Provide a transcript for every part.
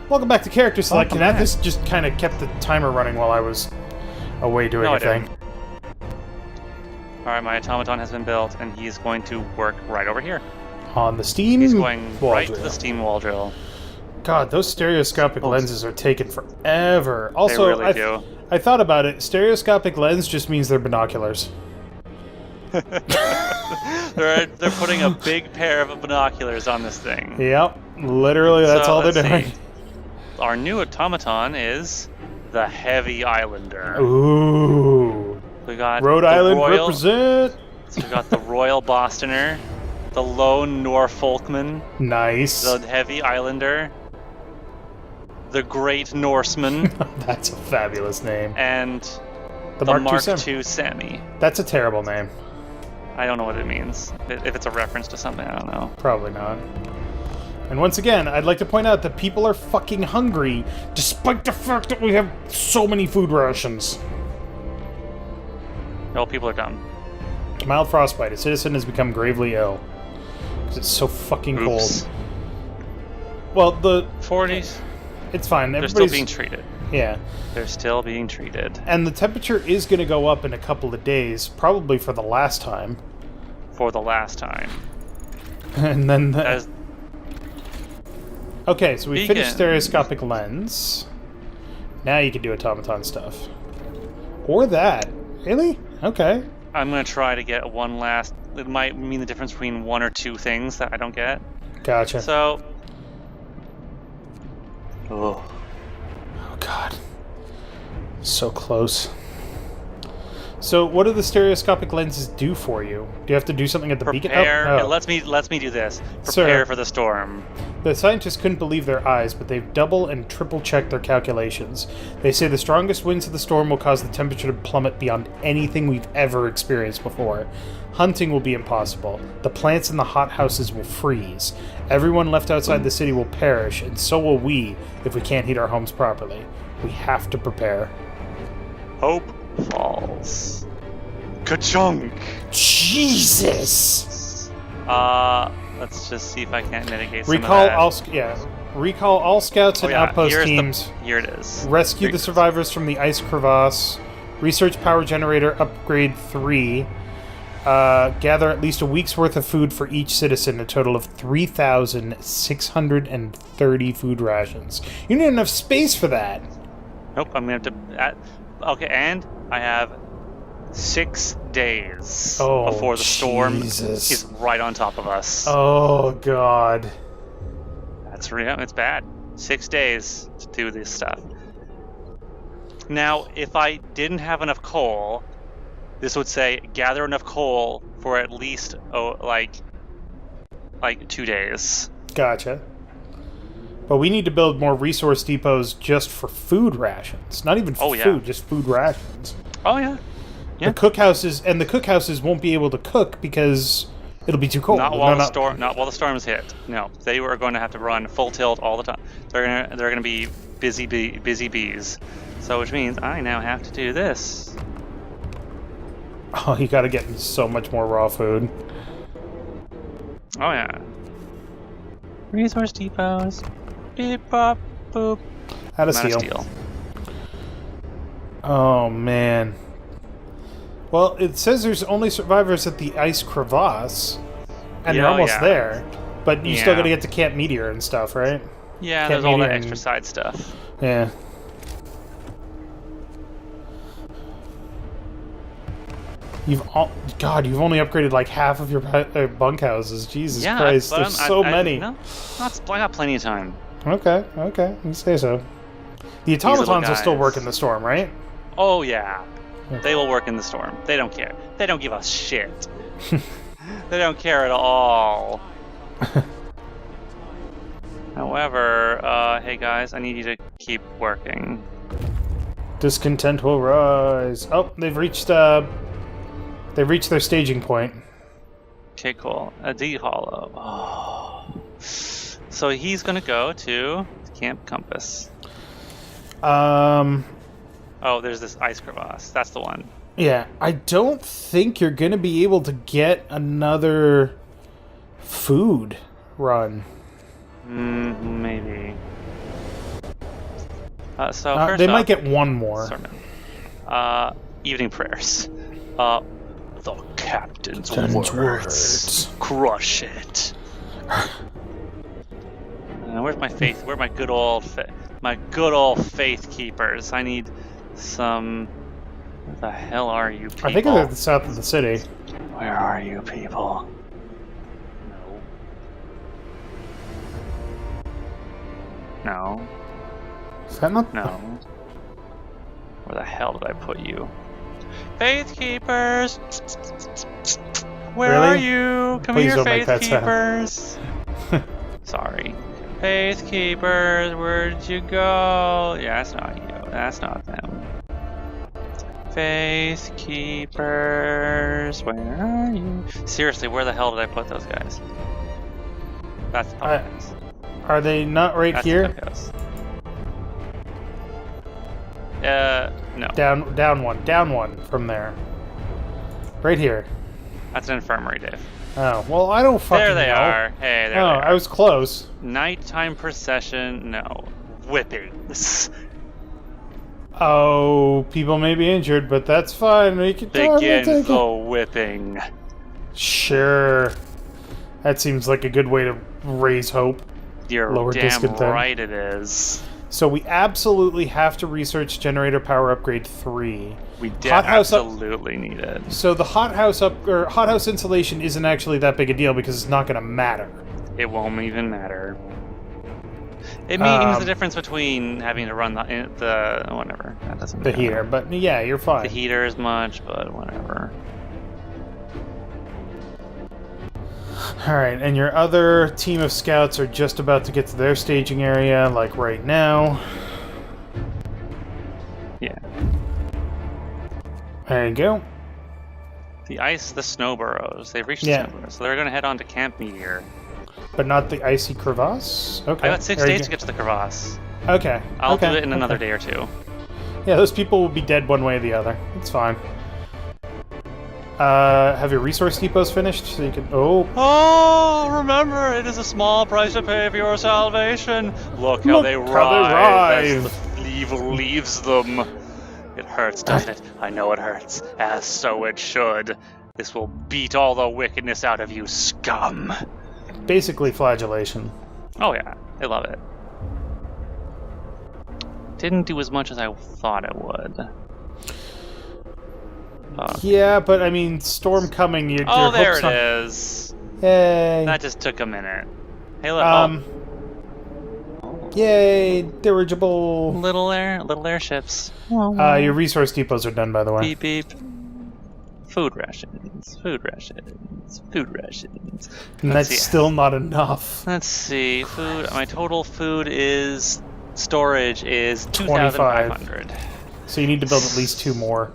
Welcome back to Character Select. Kinathis just kind of kept the timer running while I was away doing a thing. Alright, my automaton has been built, and he's going to work right over here. On the steam He's going wall right drill. to the steam wall drill. God, those stereoscopic lenses are taking forever. Also, they really do. I thought about it. Stereoscopic lens just means they're binoculars. They're putting a big pair of binoculars on this thing. Yep, literally, that's all they're doing. Our new automaton is the Heavy Islander. Ooh. We got Rhode Island represent. So we got the Royal Bostoner, the Lone Norfolkman. Nice. The Heavy Islander, the Great Norseman. That's a fabulous name. And the Mark II Semi. That's a terrible name. I don't know what it means. If it's a reference to something, I don't know. Probably not. And once again, I'd like to point out that people are fucking hungry, despite the fact that we have so many food rations. No, people are dumb. Mild frostbite. A citizen has become gravely ill. Because it's so fucking cold. Well, the 40s. It's fine. They're still being treated. Yeah. They're still being treated. And the temperature is going to go up in a couple of days, probably for the last time. For the last time. And then... As okay, so we finished stereoscopic lens. Now you can do automaton stuff. Or that. Really? Okay. I'm going to try to get one last... It might mean the difference between one or two things that I don't get. Gotcha. So... Oh, God. So close. So, what do the stereoscopic lenses do for you? Do you have to do something at the beacon? Prepare. Oh. Let me do this. Prepare for the storm. The scientists couldn't believe their eyes, but they've double and triple checked their calculations. They say the strongest winds of the storm will cause the temperature to plummet beyond anything we've ever experienced before. Hunting will be impossible. The plants in the hothouses will freeze. Everyone left outside the city will perish, and so will we if we can't heat our homes properly. We have to prepare. Hope falls. Ka-chunk! Jesus! Let's just see if I can't mitigate some of that. Recall all scouts and outpost teams. Here it is. Rescue the survivors from the ice crevasse. Research power generator upgrade 3. Gather at least a week's worth of food for each citizen, a total of 3,630 food rations. You need enough space for that. Nope, I'm going to have to... okay, and I have 6 days before the storm is right on top of us. Oh, God. That's real. It's bad. 6 days to do this stuff. Now, if I didn't have enough coal... This would say gather enough coal for at least like 2 days. Gotcha. But we need to build more resource depots just for food rations. Not even for food, just food rations. Oh yeah. The cookhouses won't be able to cook because it'll be too cold. Not while the storms hit. No, they were going to have to run full tilt all the time. They're going to be busy bees. So which means I now have to do this. Oh, you gotta get so much more raw food. Oh, yeah. Resource depots. Beep, bop, boop. Out of steel. Oh, man. Well, it says there's only survivors at the ice crevasse. And you're almost there. But you still gotta get to Camp Meteor and stuff, right? Yeah, there's all that extra side stuff. Yeah. You've only upgraded like half of your bunkhouses. Jesus Christ, there's so many. No, I got plenty of time. Okay, you say so. The automatons will still work in the storm, right? Oh yeah, they will work in the storm. They don't care. They don't give a shit. They don't care at all. However, hey guys, I need you to keep working. Discontent will rise. Oh, they've reached their staging point. Okay, cool. A D Hollow. Oh. So he's gonna go to Camp Compass. Oh, there's this ice crevasse. That's the one. Yeah, I don't think you're gonna be able to get another food run. Maybe. So first they off, might get one more. Evening prayers. The captain's words. Crush it. Where's my faith? Where are my good old faith keepers? I need some. Where the hell are you people? I think they're at the south of the city. Where are you people? No. Is that not? No. Where the hell did I put you? Faith keepers! Where are you? Come Please here, don't make faith that sound. keepers! Sorry. Faith keepers, where'd you go? Yeah, that's not you. That's not them. Faith keepers, where are you? Seriously, where the hell did I put those guys? That's the guys. Are they not right here? No. Down one from there. Right here. That's an infirmary, Dave. Oh, well, I don't fucking know. There they are. Hey, there they are. I was close. Nighttime procession, no. Whippings. Oh, people may be injured, but that's fine. We can Begin the whipping. Sure. That seems like a good way to raise hope. You're Lower damn discontent. right it is. So we absolutely have to research generator power upgrade 3. We absolutely need it. So the hothouse insulation isn't actually that big a deal because it's not going to matter. It won't even matter. It means the difference between having to run the whatever. That doesn't matter. The heater, but yeah, you're fine. The heater is much, but whatever. Alright, and your other team of scouts are just about to get to their staging area, like right now. Yeah. There you go. The snow burrows. They've reached the snow burrows, so they're going to head on to Camp Meteor. But not the icy crevasse? Okay. I got 6 days to get to the crevasse. Okay. I'll do it in another day or two. Yeah, those people will be dead one way or the other. It's fine. Have your resource depots finished? So you can. Oh, remember, it is a small price to pay for your salvation. Look how they writhe as the evil leaves them. It hurts, doesn't it? I know it hurts, as so it should. This will beat all the wickedness out of you, scum. Basically flagellation. Oh yeah, I love it. Didn't do as much as I thought it would. Yeah, but I mean, storm coming. Your there it is. Yay! That just took a minute. Hey, look. Yay! Dirigible. Little airships. Your resource depots are done, by the way. Beep beep. Food rations. Food rations. Food rations. And that's still not enough. Let's see. Food. My total food storage is 2,500. So you need to build at least 2 more.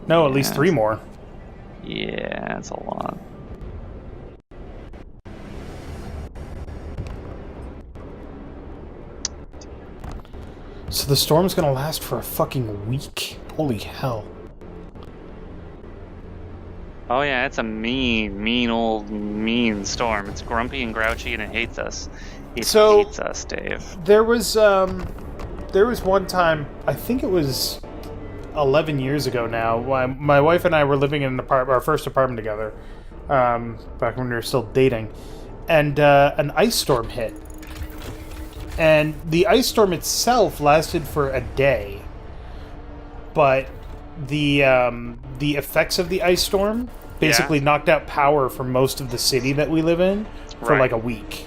No, at least 3 more. Yeah, that's a lot. So the storm's gonna last for a fucking week? Holy hell. Oh yeah, it's a mean storm. It's grumpy and grouchy and it hates us. It hates us, Dave. There was one time, I think it was 11 years ago now, my wife and I were living in our first apartment together, back when we were still dating, and an ice storm hit. And the ice storm itself lasted for a day, but the effects of the ice storm basically knocked out power for most of the city that we live in for like a week.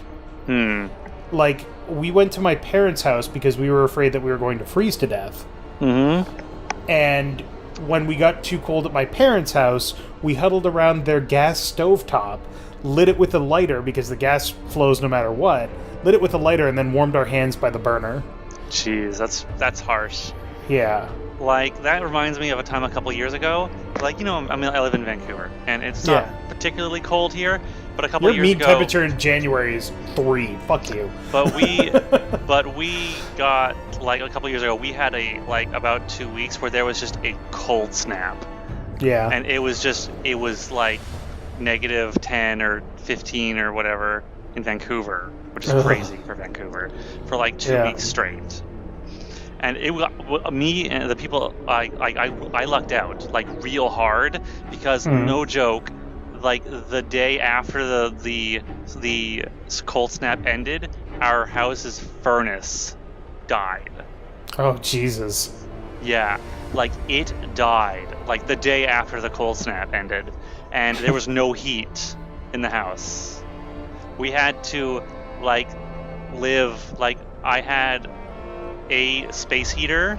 Like, we went to my parents' house because we were afraid that we were going to freeze to death. And when we got too cold at my parents' house, we huddled around their gas stovetop, lit it with a lighter because the gas flows no matter what, lit it with a lighter, and then warmed our hands by the burner. Jeez, that's harsh. Yeah. Like, that reminds me of a time a couple years ago. Like, I live in Vancouver, and it's not particularly cold here, but a couple years ago... Your mean temperature in January is 3. Fuck you. But we got, like, a couple years ago, we had about 2 weeks where there was just a cold snap. Yeah. And it was like negative 10 or 15 or whatever in Vancouver, which is crazy for Vancouver, for like 2 weeks straight. and me and the people I lucked out like real hard because no joke, like the day after the cold snap ended, our house's furnace died. Oh Jesus! Yeah, like it died like the day after the cold snap ended, and there was no heat in the house. We had to like live like I had a space heater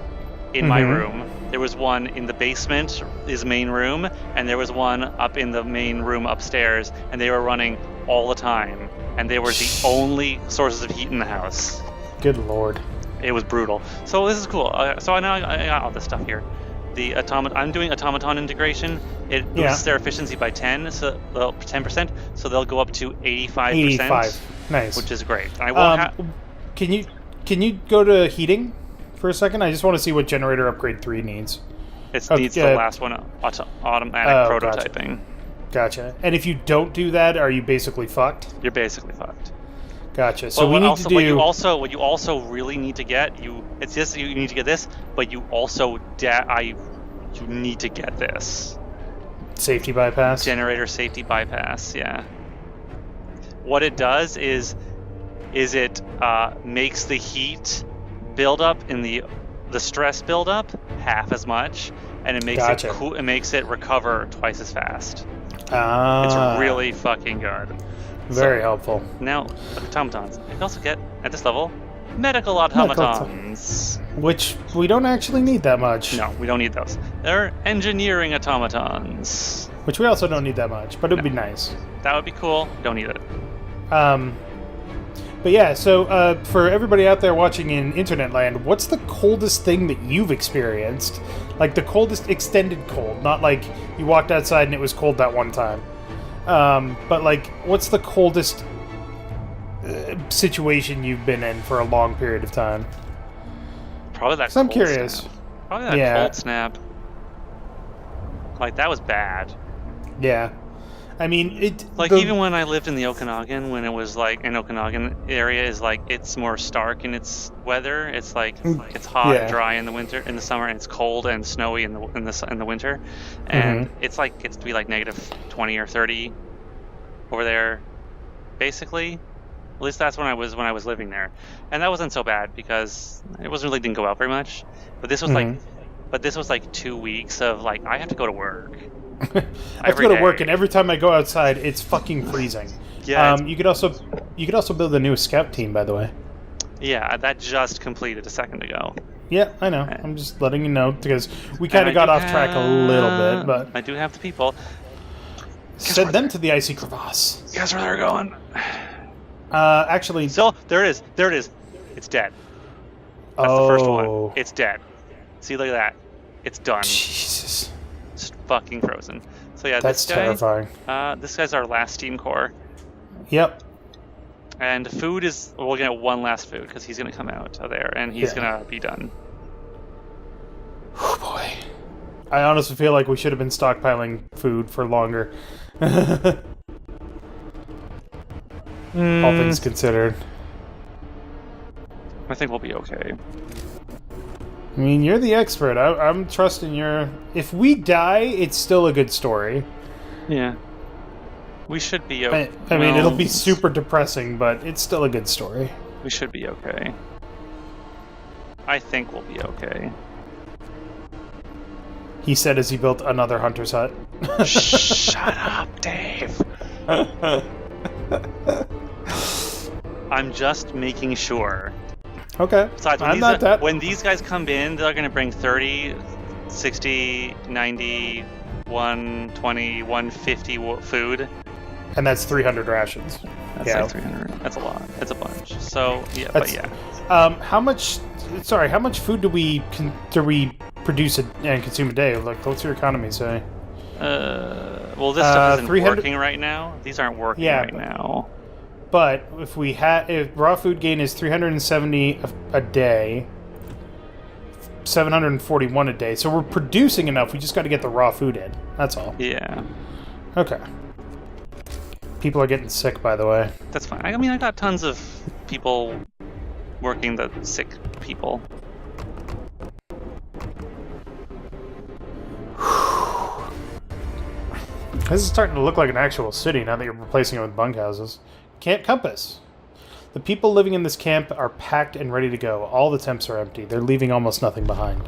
in my room. There was one in the basement, his main room, and there was one up in the main room upstairs, and they were running all the time, and they were the only sources of heat in the house. Good lord. It was brutal. So this is cool. So I got all this stuff here. The I'm doing automaton integration. It boosts their efficiency by 10%, so they'll go up to 85%. 85. Nice. Which is great. I won't Can you go to heating for a second? I just want to see what generator upgrade 3 needs. It needs the last one, automatic prototyping. Gotcha. And if you don't do that, are you basically fucked? You're basically fucked. Gotcha. So we need to do. What you also really need to get you need to get this, but you also you need to get this Safety bypass. Generator safety bypass. Yeah. What it does is it makes the heat buildup in the stress buildup half as much, and it makes it makes it recover twice as fast. It's really fucking good. Very helpful. Now, automatons. You can also get, at this level, medical automatons. Which we don't actually need that much. No, we don't need those. They're engineering automatons. Which we also don't need that much, but it would be nice. That would be cool. Don't need it. But yeah, so for everybody out there watching in Internet Land, what's the coldest thing that you've experienced? Like the coldest extended cold, not like you walked outside and it was cold that one time. But like, what's the coldest situation you've been in for a long period of time? Probably that. I'm curious. Snap. Probably that cold snap. Like that was bad. Yeah. I mean, even when I lived in the Okanagan, when it was like an Okanagan area is like it's more stark in its weather. It's like it's hot and dry in the winter, in the summer, and it's cold and snowy in the winter, and it's like gets to be like negative 20 or 30 over there, basically. At least that's when I was living there, and that wasn't so bad because it didn't go out very much. But this was like 2 weeks of like I have to go to work. I have to go to work, and every time I go outside, it's fucking freezing. Yeah. You could also build a new scout team, by the way. Yeah, that just completed a second ago. Yeah, I know. I'm just letting you know because we kind of got off track a little bit, but I do have the people. Send them to the icy crevasse. Guess where they're going? Actually. So there it is. It's dead. That's the first one. It's dead. See, look at that. It's done. Jesus. It's fucking frozen. So yeah, that's terrifying. This guy's our last steam core. Yep. And food is we're gonna get one last food because he's gonna come out of there and he's gonna be done. Oh boy. I honestly feel like we should have been stockpiling food for longer. All things considered. I think we'll be okay. I mean, you're the expert. I'm trusting your... If we die, it's still a good story. Yeah. We should be okay. I mean, it'll be super depressing, but it's still a good story. We should be okay. I think we'll be okay. He said as he built another hunter's hut. Shut up, Dave. I'm just making sure. Okay. Besides, when these guys come in, they're going to bring 30, 60, 90, 120, 150 food. And that's 300 rations. That's like 300. That's a lot. That's a bunch. So, yeah, how much food do we produce and consume a day? Like, what's your economy say? Well, this stuff isn't working right now. These aren't working now. But if raw food gain is 370 a day, 741 a day. So we're producing enough. We just got to get the raw food in. That's all. Yeah. Okay. People are getting sick, by the way. That's fine. I got tons of people working the sick people. This is starting to look like an actual city now that you're replacing it with bunkhouses. Camp Compass. The people living in this camp are packed and ready to go. All the temps are empty. They're leaving almost nothing behind.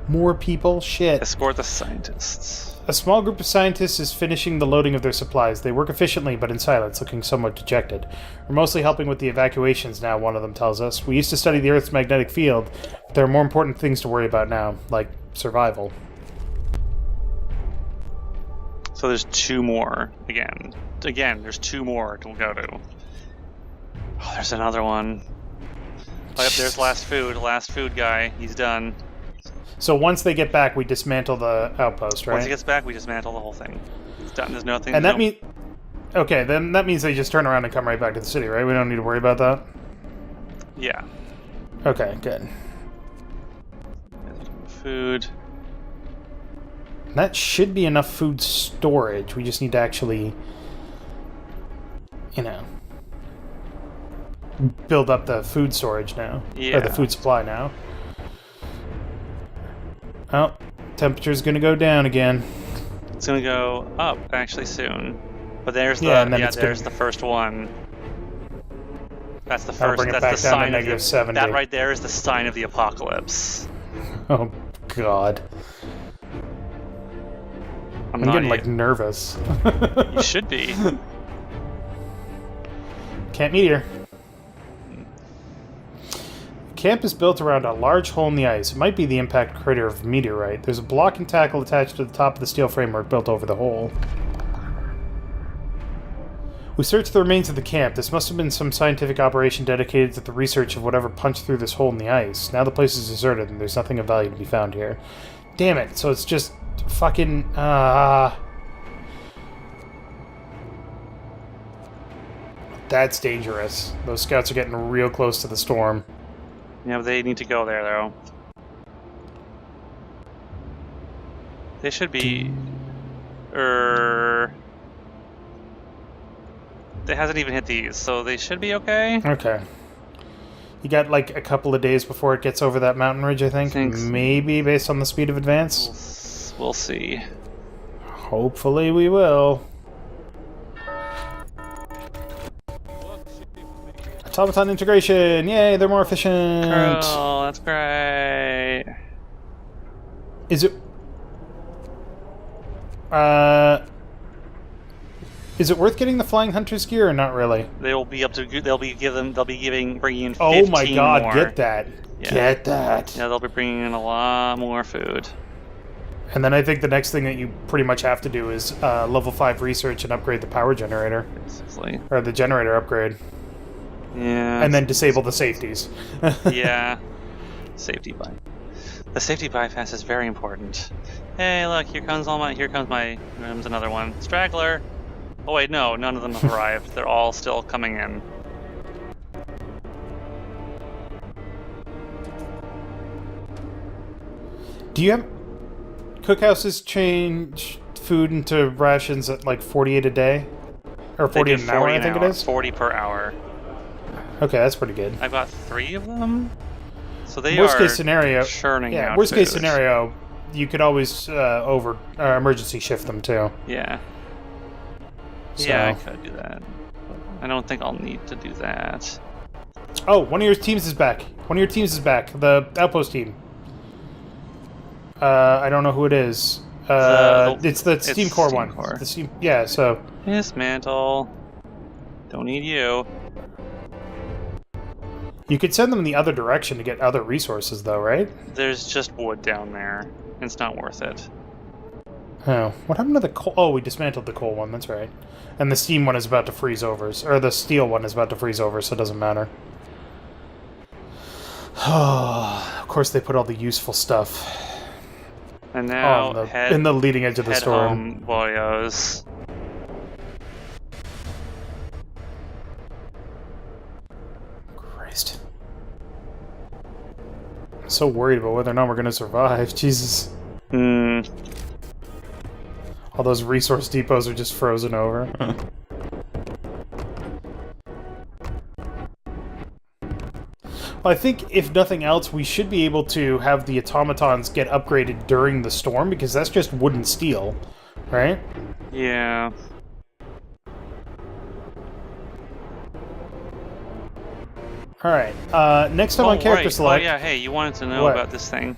More people? Shit. Escort the scientists. A small group of scientists is finishing the loading of their supplies. They work efficiently, but in silence, looking somewhat dejected. We're mostly helping with the evacuations now, one of them tells us. We used to study the Earth's magnetic field, but there are more important things to worry about now, like survival. So there's 2 more. Again, there's 2 more to go to. Oh, there's another one. Oh, yep, there's last food guy. He's done. So once they get back, we dismantle the outpost, right? Once he gets back, we dismantle the whole thing. It's done. There's nothing. And that means... Okay, then that means they just turn around and come right back to the city, right? We don't need to worry about that? Yeah. Okay, good. Food. That should be enough food storage. We just need to actually... You know... build up the food storage now. Yeah. Or the food supply now. Oh, temperature's gonna go down again. It's gonna go up actually soon. But there's the there's the first one. That's the first. Bring it that's back the down sign to of negative 70. That right there is the sign of the apocalypse. Oh God. I'm getting like nervous. You should be. Camp Meteor. Camp is built around a large hole in the ice. It might be the impact crater of a meteorite. There's a block and tackle attached to the top of the steel framework built over the hole. We searched the remains of the camp. This must have been some scientific operation dedicated to the research of whatever punched through this hole in the ice. Now the place is deserted and there's nothing of value to be found here. Damn it, so it's just fucking... That's dangerous. Those scouts are getting real close to the storm. Yeah, but they need to go there, though. They should be... It hasn't even hit these, so they should be okay. Okay. You got like a couple of days before it gets over that mountain ridge, I think. Maybe based on the speed of advance. We'll see. Hopefully we will. Automaton integration! Yay, they're more efficient! Oh, that's great. Is it... Is it worth getting the Flying Hunter's gear or not really? They will be up to. Bringing in 15 Oh my God! more. Get that! Yeah. Get that! Yeah, they'll be bringing in a lot more food. And then I think the next thing that you pretty much have to do is level 5 research and upgrade the power generator, Basically. or the generator upgrade. Yeah. And then disable the safeties. Yeah. Safety bypass. The safety bypass is very important. Hey, look! Here comes my. There's another one. Straggler. Oh wait, no, none of them have arrived. They're all still coming in. Do you have... Cookhouses change food into rations at like 48 a day? Or 48 an hour, I think it is? 40 per hour. Okay, that's pretty good. I've got 3 of them. So they worst are case scenario, churning out worst food. Case scenario, you could always emergency shift them too. Yeah. So. Yeah, I could do that. I don't think I'll need to do that. Oh, one of your teams is back. The Outpost team. I don't know who it is. It's the Steam Core one. The Steam, yeah, so... Dismantle. Don't need you. You could send them in the other direction to get other resources, though, right? There's just wood down there. It's not worth it. Oh, what happened to the coal? Oh, we dismantled the coal one, that's right. And the steam one is about to freeze over, or the steel one is about to freeze over, so it doesn't matter. Oh, of course they put all the useful stuff. And now, in the leading edge of the storm. Home, boyos. Christ. I'm so worried about whether or not we're going to survive. Jesus. All those resource depots are just frozen over. Well, I think, if nothing else, we should be able to have the automatons get upgraded during the storm, because that's just wood and steel, right? Yeah. Alright, next time on Character Select... Oh, yeah, hey, you wanted to know What? about this thing.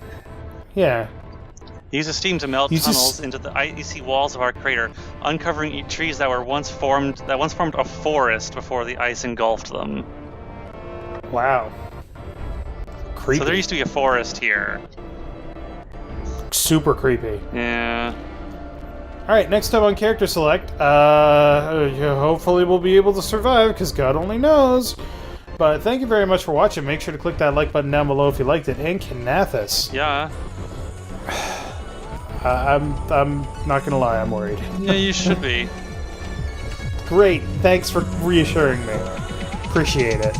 Yeah. Use a steam to melt tunnels into the icy walls of our crater, uncovering trees that once formed a forest before the ice engulfed them. Wow. Creepy. So there used to be a forest here. Super creepy. Yeah. Alright, next up on Character Select, hopefully we'll be able to survive, because God only knows. But thank you very much for watching. Make sure to click that like button down below if you liked it. And Kinathis. Yeah. I'm not gonna lie, I'm worried. Yeah, you should be. Great, thanks for reassuring me. Appreciate it.